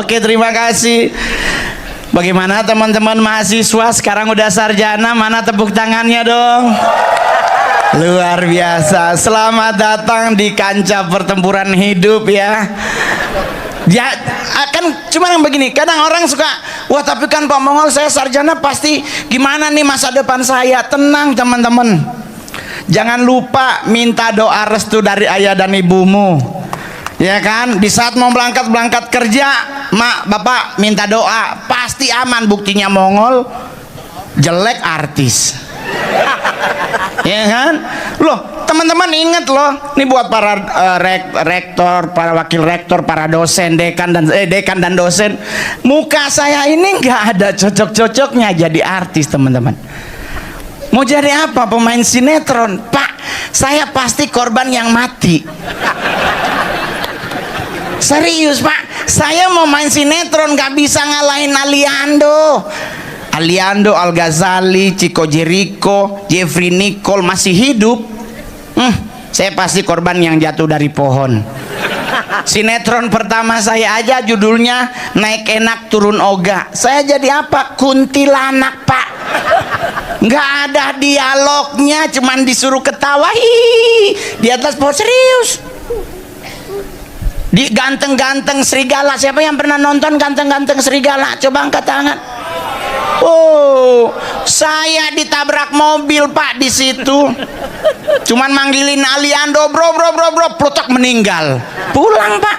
Oke, terima kasih. Bagaimana teman-teman mahasiswa sekarang udah sarjana? Mana tepuk tangannya dong? Luar biasa. Selamat datang di kancah pertempuran hidup ya. Ya akan cuma yang begini, kadang orang suka, wah tapi kan Pak Mongol saya sarjana pasti gimana nih masa depan saya. Tenang teman-teman, jangan lupa minta doa restu dari ayah dan ibumu, ya kan. Di saat mau berangkat kerja, mak bapak minta doa, pasti aman. Buktinya Mongol jelek artis, ya kan. Loh teman-teman ingat loh, ini buat para rektor, para wakil rektor, para dosen, dekan dan dosen, muka saya ini nggak ada cocok-cocoknya jadi artis teman-teman. Mau jadi apa? Pemain sinetron. Pak, saya pasti korban yang mati. Serius Pak, saya mau main sinetron gak bisa ngalahin Aliando, Al Ghazali, Chico Jericho, Jeffrey Nicole masih hidup. Saya pasti korban yang jatuh dari pohon. Sinetron pertama saya aja judulnya Naik Enak Turun Oga. Saya jadi apa? Kuntilanak Pak. Nggak ada dialognya, cuman disuruh ketawa di atas pohon. Serius. Di Ganteng-Ganteng Serigala. Siapa yang pernah nonton Ganteng-Ganteng Serigala? Coba angkat tangan. Oh, saya ditabrak mobil Pak di situ. Cuman manggilin Aliando, bro, plutok meninggal. Pulang Pak.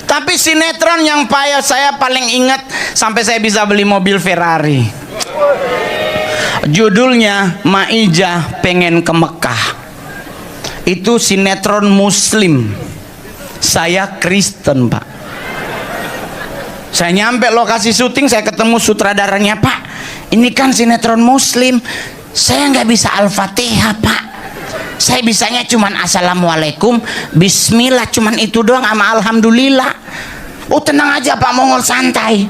Tapi sinetron yang saya paling ingat sampai saya bisa beli mobil Ferrari. Judulnya Maijah Pengen ke Mekah. Itu sinetron Muslim. Saya Kristen Pak. Saya nyampe lokasi syuting, saya ketemu sutradaranya, Pak ini kan sinetron Muslim, saya nggak bisa Al-Fatihah Pak, saya bisanya cuman Assalamualaikum, Bismillah, cuman itu doang sama Alhamdulillah. Oh tenang aja Pak Mongol, santai.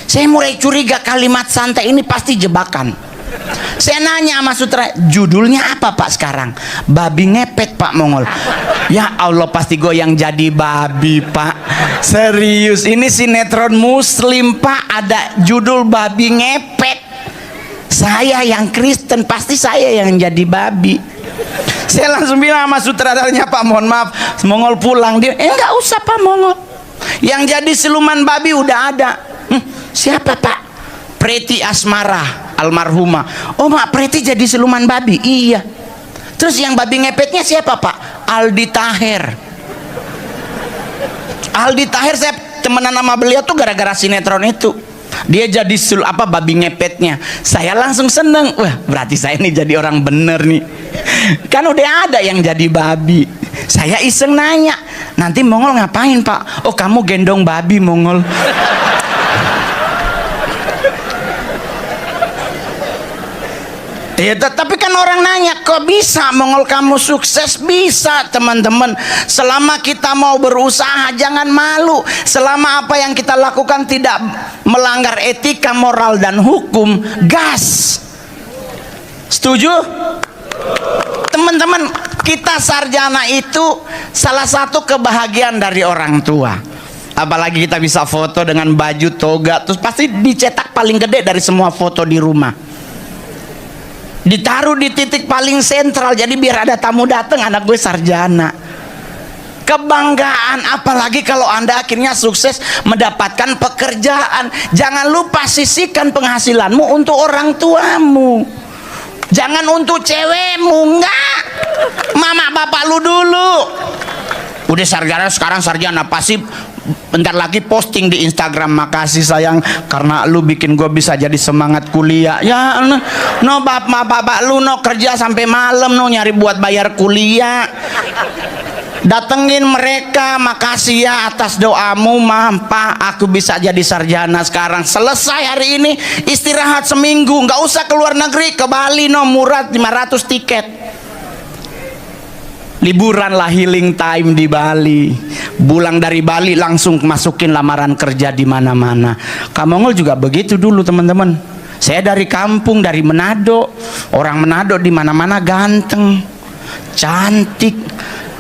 Saya mulai curiga kalimat santai ini pasti jebakan. Saya nanya sama sutra, judulnya apa Pak sekarang? Babi Ngepet Pak Mongol. Ya Allah, pasti gue yang jadi babi Pak. Serius, ini sinetron Muslim Pak, ada judul Babi Ngepet. Saya yang Kristen, pasti saya yang jadi babi. Saya langsung bilang sama sutradaranya, Pak mohon maaf Mongol pulang. Dia enggak usah Pak Mongol, yang jadi siluman babi udah ada. Siapa Pak? Preti Asmara almarhumah. Oh mak, Preti jadi siluman babi? Iya. Terus yang babi ngepetnya siapa Pak? Aldi Taher. Aldi Taher saya temenan sama beliau tuh gara-gara sinetron itu. Dia jadi babi ngepetnya. Saya langsung seneng. Wah berarti saya ini jadi orang bener nih. Kan udah ada yang jadi babi. Saya iseng nanya, nanti Mongol ngapain Pak? Oh kamu gendong babi Mongol. Ya, tapi kan orang nanya, kok bisa Mongol kamu sukses? Bisa teman-teman, selama kita mau berusaha jangan malu. Selama apa yang kita lakukan tidak melanggar etika, moral dan hukum, gas. Setuju? Teman-teman, kita sarjana itu salah satu kebahagiaan dari orang tua. Apalagi kita bisa foto dengan baju toga, terus pasti dicetak paling gede dari semua foto di rumah, ditaruh di titik paling sentral, jadi biar ada tamu datang, anak gue sarjana. Kebanggaan, apalagi kalau Anda akhirnya sukses mendapatkan pekerjaan. Jangan lupa sisihkan penghasilanmu untuk orang tuamu, jangan untuk cewekmu. Enggak, mama bapak lu dulu. Udah sarjana, sekarang sarjana pasif, bentar lagi posting di Instagram, makasih sayang karena lu bikin gue bisa jadi semangat kuliah. Ya no bapak lu no kerja sampai malam no nyari buat bayar kuliah. Datengin mereka, makasih ya atas doamu Pak, aku bisa jadi sarjana sekarang. Selesai hari ini istirahat seminggu, nggak usah keluar negeri, ke Bali no murah 500 tiket. Liburan lah, healing time di Bali. Pulang dari Bali langsung masukin lamaran kerja di mana-mana. Kak Mongol juga begitu dulu teman-teman. Saya dari kampung, dari Manado. Orang Manado di mana-mana ganteng, cantik.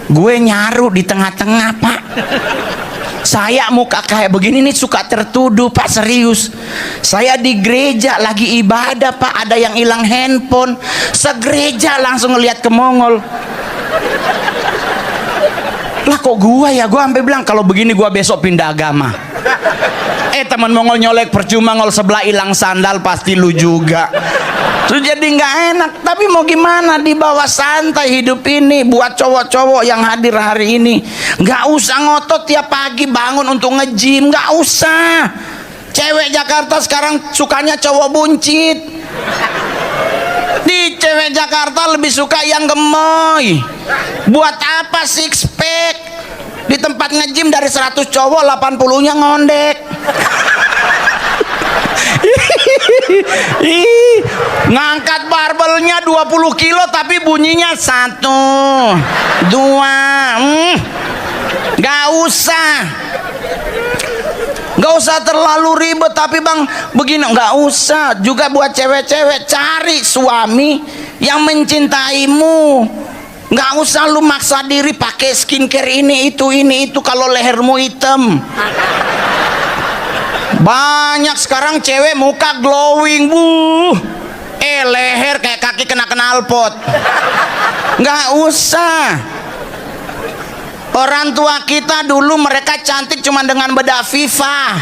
Gue nyaru di tengah-tengah Pak. Saya muka kayak begini nih suka tertuduh Pak, serius. Saya di gereja lagi ibadah Pak, ada yang hilang handphone, segereja langsung ngelihat ke Mongol. Lah kok gua ya, gua sampai bilang kalau begini gua besok pindah agama. Teman Mongol nyolek percuma, ngol sebelah hilang sandal pasti lu juga. Terus jadi nggak enak. Tapi mau gimana, di bawah santai hidup ini. Buat cowok-cowok yang hadir hari ini, nggak usah ngotot tiap pagi bangun untuk nge-gym, nggak usah. Cewek Jakarta sekarang sukanya cowok buncit. Di cewek Jakarta lebih suka yang gemoy. Buat apa six pack? Di tempat nge-gym dari 100 cowok 80-nya ngondek. Ngangkat barbelnya 20 kilo tapi bunyinya 1, 2. Gak usah terlalu ribet. Tapi bang begini, gak usah juga. Buat cewek-cewek, cari suami yang mencintaimu. Nggak usah lu maksa diri pakai skincare ini itu kalau lehermu hitam. Banyak sekarang cewek muka glowing, leher kayak kaki kena knalpot. Nggak usah. Orang tua kita dulu mereka cantik cuma dengan bedak Viva,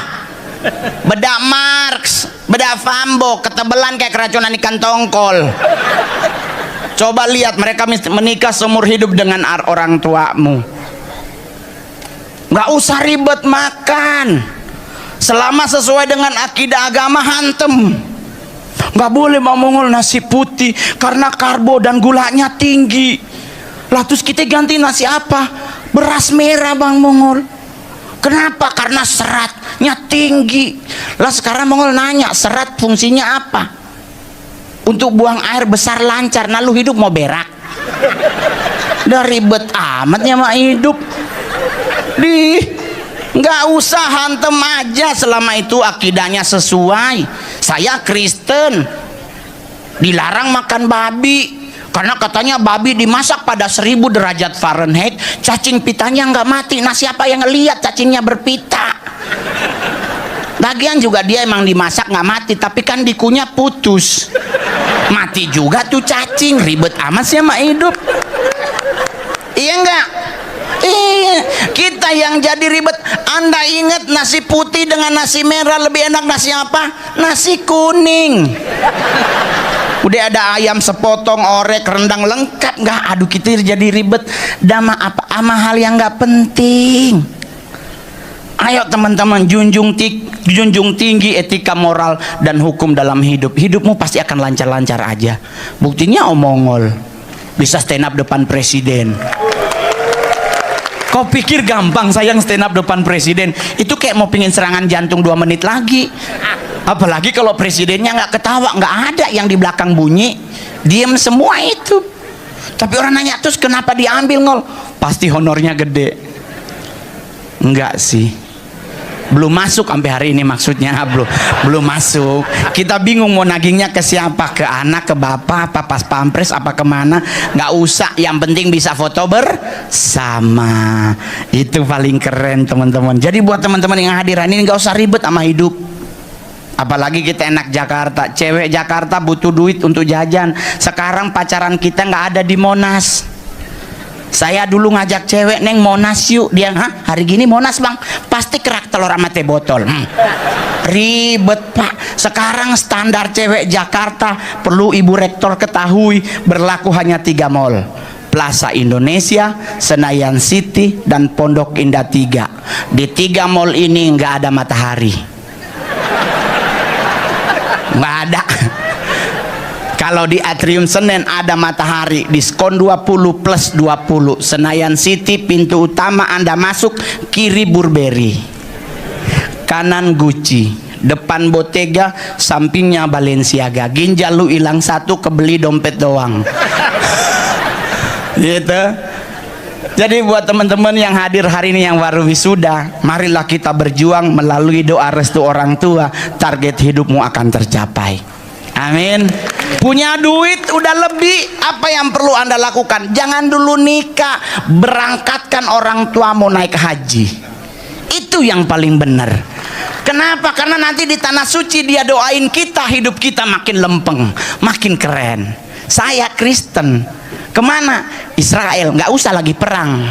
bedak Marks, bedak Fambo, ketebelan kayak keracunan ikan tongkol. Coba lihat mereka menikah seumur hidup dengan orang tuamu. Nggak usah ribet makan, selama sesuai dengan akidah agama hantem. Nggak boleh Bang Mongol nasi putih karena karbo dan gulanya tinggi. Lah terus kita ganti nasi apa? Beras merah Bang Mongol. Kenapa? Karena seratnya tinggi. Lah sekarang Mongol nanya, serat fungsinya apa? Untuk buang air besar lancar. Nah lu hidup mau berak? Udah ribet amatnya mak hidup. Nggak usah, hantem aja selama itu akidahnya sesuai. Saya Kristen, dilarang makan babi karena katanya babi dimasak pada 1000 derajat Fahrenheit, cacing pitanya nggak mati. Nah siapa yang ngelihat cacingnya berpita? Lagian juga dia emang dimasak nggak mati, tapi kan dikunyah putus, mati juga tuh cacing. Ribet amat sih sama hidup. Iya enggak? Iya, kita yang jadi ribet. Anda ingat nasi putih dengan nasi merah lebih enak nasi apa? Nasi kuning. Udah ada ayam sepotong, orek, rendang lengkap. Nggak, aduh kita jadi ribet dama apa ama hal yang nggak penting. Ayo teman-teman, junjung tinggi etika moral dan hukum dalam hidup. Hidupmu pasti akan lancar-lancar aja. Buktinya Om Mongol bisa stand up depan presiden. Kau pikir gampang sayang stand up depan presiden? Itu kayak mau pingin serangan jantung 2 menit lagi. Apalagi kalau presidennya nggak ketawa, nggak ada yang di belakang bunyi, diem semua itu. Tapi orang nanya, terus kenapa diambil Ngol? Pasti honornya gede. Enggak sih, belum masuk sampai hari ini, maksudnya belum masuk. Kita bingung mau nagingnya ke siapa, ke anak, ke bapak, apa pas pampres, apa kemana. Nggak usah, yang penting bisa foto bersama, itu paling keren teman-teman. Jadi buat teman-teman yang hadiran ini nggak usah ribet sama hidup. Apalagi kita enak Jakarta, cewek Jakarta butuh duit untuk jajan. Sekarang pacaran kita nggak ada di Monas. Saya dulu ngajak cewek, Neng Monas yuk. Dia, hah? Hari gini Monas bang? Pasti kerak telur sama teh botol. Ribet pak. Sekarang standar cewek Jakarta, perlu ibu rektor ketahui, berlaku hanya 3 mall: Plaza Indonesia, Senayan City, dan Pondok Indah 3. Di 3 mall ini nggak ada matahari, nggak ada. Kalau di Atrium Senen ada matahari, diskon 20 plus 20. Senayan City, pintu utama Anda masuk, kiri Burberry, kanan Gucci, depan Bottega, sampingnya Balenciaga. Ginjal lu hilang 1, kebeli dompet doang. Gitu. Jadi buat teman-teman yang hadir hari ini yang baru wisuda, marilah kita berjuang melalui doa restu orang tua, target hidupmu akan tercapai. Amin. Punya duit udah lebih, apa yang perlu Anda lakukan? Jangan dulu nikah, berangkatkan orang tuamu naik haji. Itu yang paling benar. Kenapa? Karena nanti di tanah suci dia doain kita, hidup kita makin lempeng, makin keren. Saya Kristen, kemana? Israel, nggak usah lagi perang,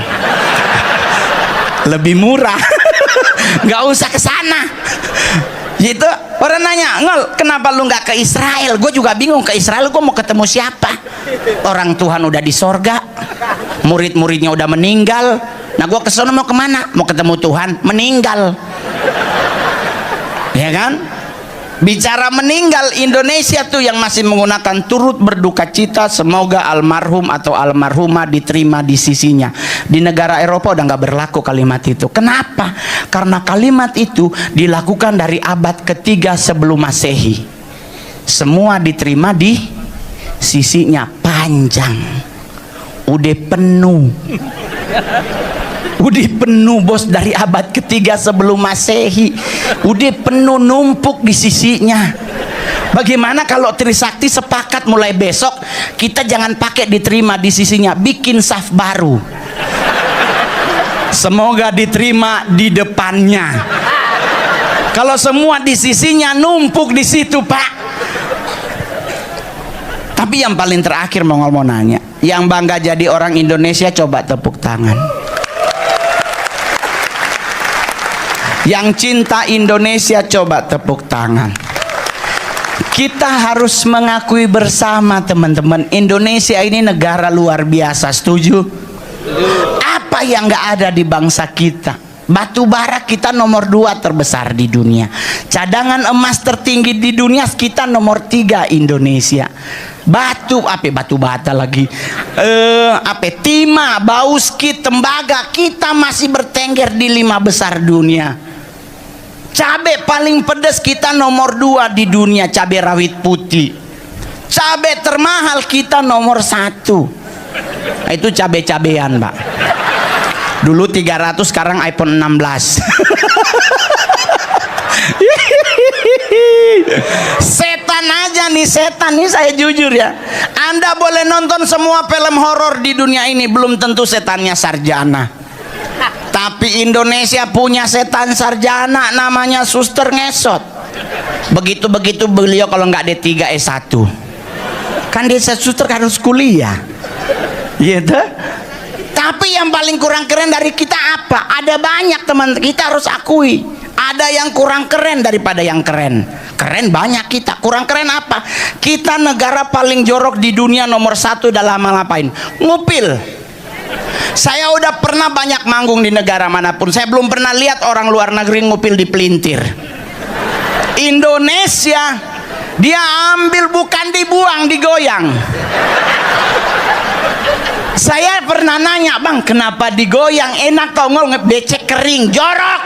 lebih murah, nggak usah ke sana. Gitu. Orang nanya, Ngol, kenapa lu nggak ke Israel? Gue juga bingung, ke Israel gue mau ketemu siapa? Orang Tuhan udah di sorga, murid-muridnya udah meninggal. Nah gue kesana mau kemana? Mau ketemu Tuhan, meninggal. Ya kan? Bicara meninggal, Indonesia tuh yang masih menggunakan turut berduka cita, semoga almarhum atau almarhumah diterima di sisinya. Di negara Eropa udah nggak berlaku kalimat itu. Kenapa? Karena kalimat itu dilakukan dari abad ketiga sebelum Masehi. Semua diterima di sisinya. Panjang, udah penuh. Udah penuh bos, dari abad ketiga sebelum Masehi. Udah penuh, numpuk di sisinya. Bagaimana kalau Trisakti sepakat mulai besok kita jangan pakai diterima di sisinya, bikin saf baru. Semoga diterima di depannya. Kalau semua di sisinya, numpuk di situ Pak. Tapi yang paling terakhir mau nanya, yang bangga jadi orang Indonesia coba tepuk tangan. Yang cinta Indonesia coba tepuk tangan. Kita harus mengakui bersama teman-teman, Indonesia ini negara luar biasa. Setuju? Apa yang gak ada di bangsa kita? Batu bara kita nomor 2 terbesar di dunia. Cadangan emas tertinggi di dunia kita nomor 3 Indonesia. Batu bata lagi. Timah, bauskit, tembaga kita masih bertengger di 5 besar dunia. Cabai paling pedas kita nomor 2 di dunia, cabai rawit putih. Cabai termahal kita nomor 1. Itu cabai-cabean Pak. Dulu 300, sekarang iPhone 16. Setan aja nih, setan nih, saya jujur ya. Anda boleh nonton semua film horor di dunia ini, belum tentu setannya sarjana. Tapi Indonesia punya setan sarjana namanya Suster Ngesot. Begitu-begitu beliau kalau nggak D3 S1. Kan dia suster harus kuliah. Gitu. Tapi yang paling kurang keren dari kita apa? Ada banyak teman, kita harus akui. Ada yang kurang keren daripada yang keren. Keren banyak kita, kurang keren apa? Kita negara paling jorok di dunia nomor 1 dalam ngapain? Ngupil. Saya udah pernah banyak manggung di negara manapun, saya belum pernah lihat orang luar negeri ngupil di pelintir. Indonesia dia ambil, bukan dibuang, digoyang. Saya pernah nanya, Bang, kenapa digoyang? Enak tau ngol, becek kering, jorok.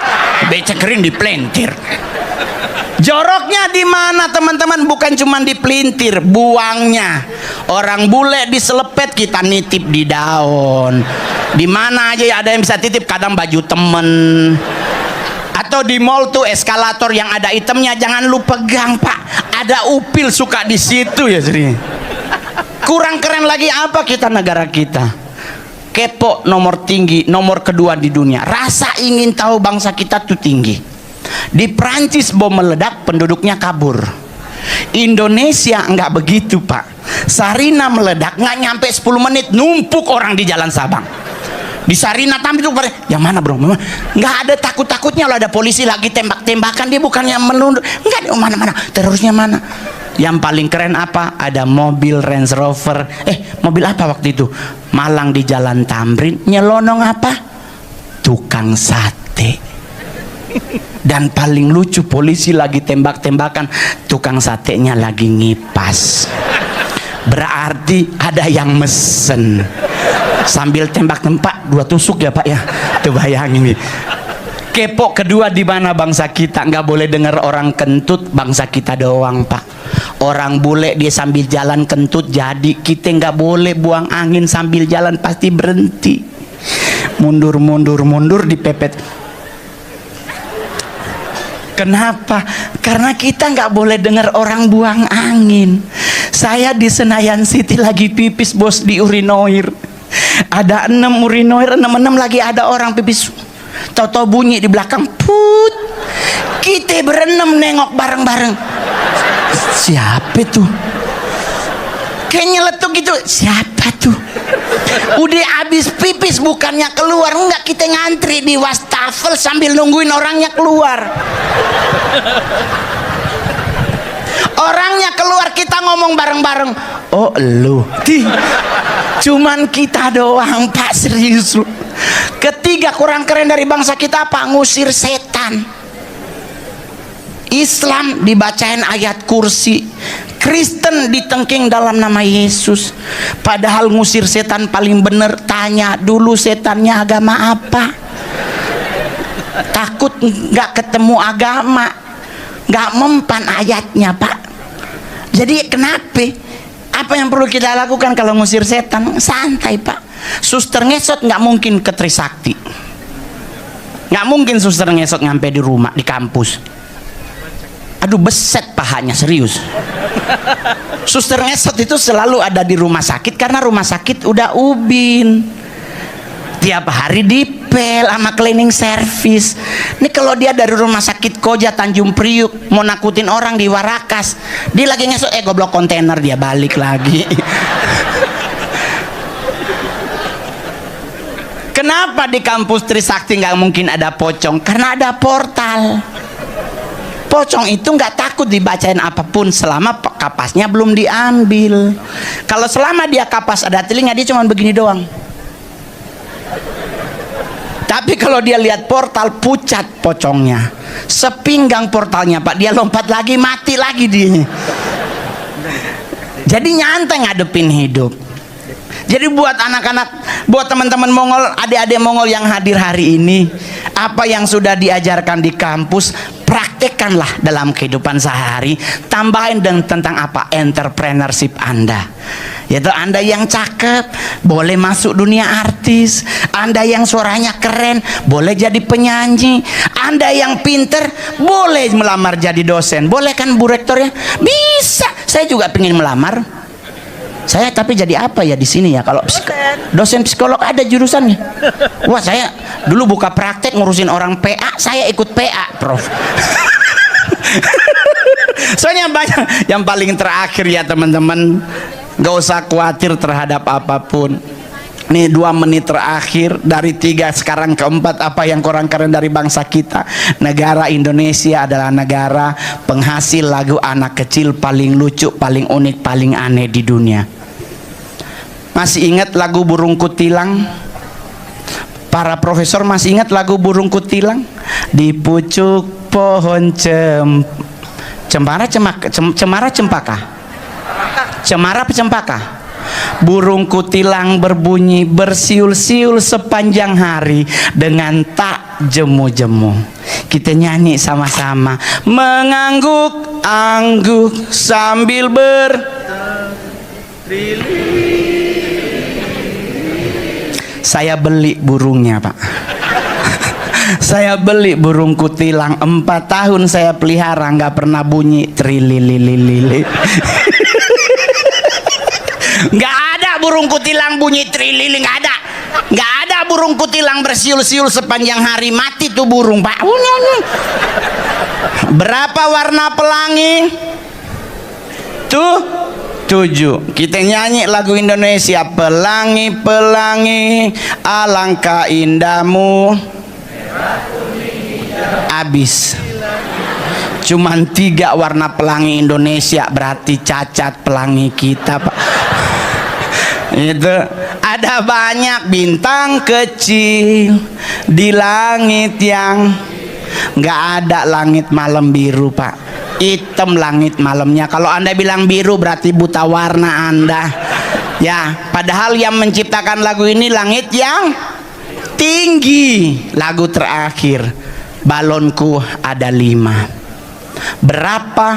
Becek kering di pelintir. Joroknya di mana teman-teman? Bukan cuma di pelintir, buangnya. Orang bule diselepet, kita nitip di daun. Di mana aja ya ada yang bisa titip, kadang baju temen. Atau di mall tuh eskalator yang ada itemnya jangan lu pegang Pak. Ada upil suka di situ ya sering. Kurang keren lagi apa kita negara kita? Kepo nomor tinggi, nomor kedua di dunia. Rasa ingin tahu bangsa kita tuh tinggi. Di Prancis bom meledak, penduduknya kabur. Indonesia nggak begitu Pak. Sarina meledak nggak nyampe 10 menit numpuk orang di Jalan Sabang. Di Sarina tampil tuh, yang mana bro? Nggak ada takut-takutnya loh, ada polisi lagi tembak-tembakan, dia bukannya melundur, nggak ada, mana-mana, terorisnya mana? Yang paling keren apa? Ada mobil Range Rover, mobil apa waktu itu? Malang di Jalan Tamrin, nyelonong apa? Tukang sate. Dan paling lucu, polisi lagi tembak-tembakan, tukang satenya lagi ngipas. Berarti ada yang mesen. Sambil tembak tempat 2 tusuk ya Pak ya. Tuh bayangin nih. Kepo kedua di mana bangsa kita? Nggak boleh dengar orang kentut, bangsa kita doang Pak. Orang bule dia sambil jalan kentut jadi. Kita nggak boleh buang angin sambil jalan, pasti berhenti. Mundur dipepet. Kenapa? Karena kita nggak boleh dengar orang buang angin. Saya di Senayan City lagi pipis bos, di urinoir. Ada 6 urinoir, 6 lagi ada orang pipis. Toto bunyi di belakang, put. Kita berenam nengok bareng-bareng. Siapa itu? Kayak nyeletuk gitu. Siapa tuh? Udah habis pipis bukannya keluar, enggak, kita ngantri di wastafel sambil nungguin orangnya keluar. Orangnya keluar, kita ngomong bareng-bareng. Oh lu, cuman kita doang Pak, serius lu. Ketiga kurang keren dari bangsa kita apa? Ngusir setan. Islam dibacain ayat kursi, Kristen ditengking dalam nama Yesus. Padahal ngusir setan paling bener, tanya dulu setannya agama apa. Takut nggak ketemu agama, nggak mempan ayatnya Pak. Jadi kenapa? Apa yang perlu kita lakukan kalau ngusir setan? Santai Pak. Suster ngesot nggak mungkin ke Trisakti, nggak mungkin suster ngesot nyampe di rumah, di kampus. Aduh beset pahanya, serius. Suster ngesot itu selalu ada di rumah sakit karena rumah sakit udah ubin. Tiap hari dipel sama cleaning service. Ini kalau dia dari rumah sakit Koja Tanjung Priuk mau nakutin orang di Warakas, dia lagi ngesot, goblok kontainer, dia balik lagi. Kenapa di kampus Trisakti nggak mungkin ada pocong? Karena ada portal. Pocong itu nggak takut dibacain apapun selama kapasnya belum diambil. Kalau selama dia kapas ada telinga, dia cuma begini doang. Tapi kalau dia lihat portal, pucat pocongnya, sepinggang portalnya Pak, dia lompat lagi, mati lagi dia. Jadi nyantai ngadepin hidup. Jadi buat anak-anak, buat teman-teman Mongol, adik-adik Mongol yang hadir hari ini, apa yang sudah diajarkan di kampus, praktekkanlah dalam kehidupan sehari. Tambahin tentang apa? Entrepreneurship Anda. Yaitu Anda yang cakep boleh masuk dunia artis, Anda yang suaranya keren boleh jadi penyanyi, Anda yang pinter boleh melamar jadi dosen. Boleh kan Bu Rektornya? Bisa. Saya juga pengen melamar. Saya tapi jadi apa ya di sini ya? Kalau dosen psikolog ada jurusannya. Wah, saya dulu buka praktek ngurusin orang PA, saya ikut PA, Prof. Soalnya banyak. Yang paling terakhir ya teman-teman, gak usah khawatir terhadap apapun. Nih 2 menit terakhir dari 3 sekarang ke 4, apa yang kurang keren dari bangsa kita? Negara Indonesia adalah negara penghasil lagu anak kecil paling lucu, paling unik, paling aneh di dunia. Masih ingat lagu Burung Kutilang? Para profesor masih ingat lagu Burung Kutilang? Di pucuk pohon cemara cempaka. Cemara apa cempaka? Burung kutilang berbunyi bersiul-siul sepanjang hari dengan tak jemu-jemu. Kita nyanyi sama-sama. Mengangguk-angguk sambil saya beli burungnya Pak. Saya beli burung kutilang 4 tahun saya pelihara, nggak pernah bunyi trilililili. Nggak ada burung kutilang bunyi trilili, nggak ada. Nggak ada burung kutilang bersiul-siul sepanjang hari, mati tuh burung Pak. Berapa warna pelangi? Tuh 7. Kita nyanyi lagu Indonesia. Pelangi-pelangi alangkah indahmu. Abis. Cuman 3 warna pelangi Indonesia, berarti cacat pelangi kita Pak. Itu ada banyak bintang kecil di langit yang nggak ada langit malam biru Pak. Hitam langit malamnya. Kalau Anda bilang biru berarti buta warna Anda. Ya, padahal yang menciptakan lagu ini langit yang tinggi. Lagu terakhir, balonku ada 5. Berapa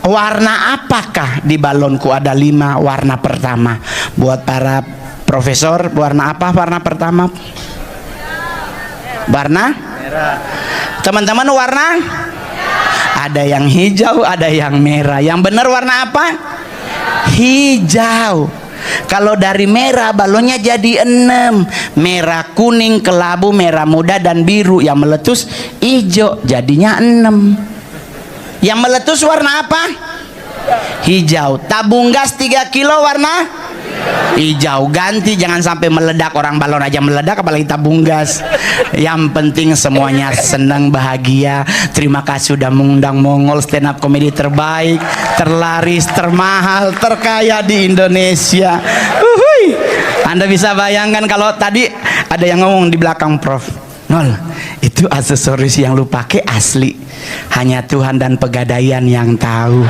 warna apakah di balonku ada 5? Warna pertama. Buat para profesor, warna apa warna pertama? Warna merah. Teman-teman warna? Ada yang hijau, ada yang merah. Yang benar warna apa? Hijau. Kalau dari merah balonnya jadi 6. Merah, kuning, kelabu, merah muda dan biru. Yang meletus hijau, jadinya 6. Yang meletus warna apa? Hijau. Tabung gas 3 kilo warna hijau. Ganti, jangan sampai meledak. Orang balon aja meledak apalagi tabung gas. Yang penting semuanya senang, bahagia. Terima kasih sudah mengundang Mongol, stand up komedi terbaik, terlaris, termahal, terkaya di Indonesia. Anda bisa bayangkan kalau tadi ada yang ngomong di belakang, Prof, Nol, itu aksesoris yang lu pakai asli, hanya Tuhan dan Pegadaian yang tahu.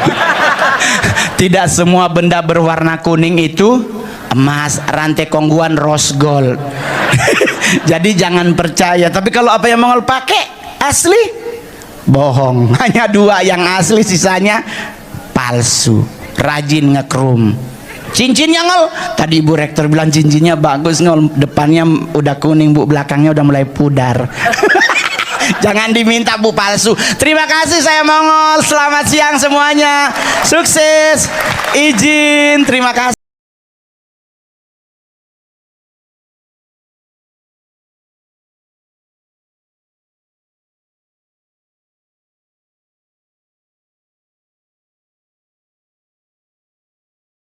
Tidak semua benda berwarna kuning itu emas, rantai kongguan rose gold. Jadi jangan percaya. Tapi kalau apa yang Mongol pakai asli, bohong. Hanya 2 yang asli, sisanya palsu. Rajin ngekrum. Cincinnya Ngol, tadi Ibu Rektor bilang cincinnya bagus Ngol, depannya udah kuning Bu, belakangnya udah mulai pudar. Jangan diminta Bu palsu. Terima kasih, saya Mongol. Selamat siang semuanya. Sukses. Izin. Terima kasih.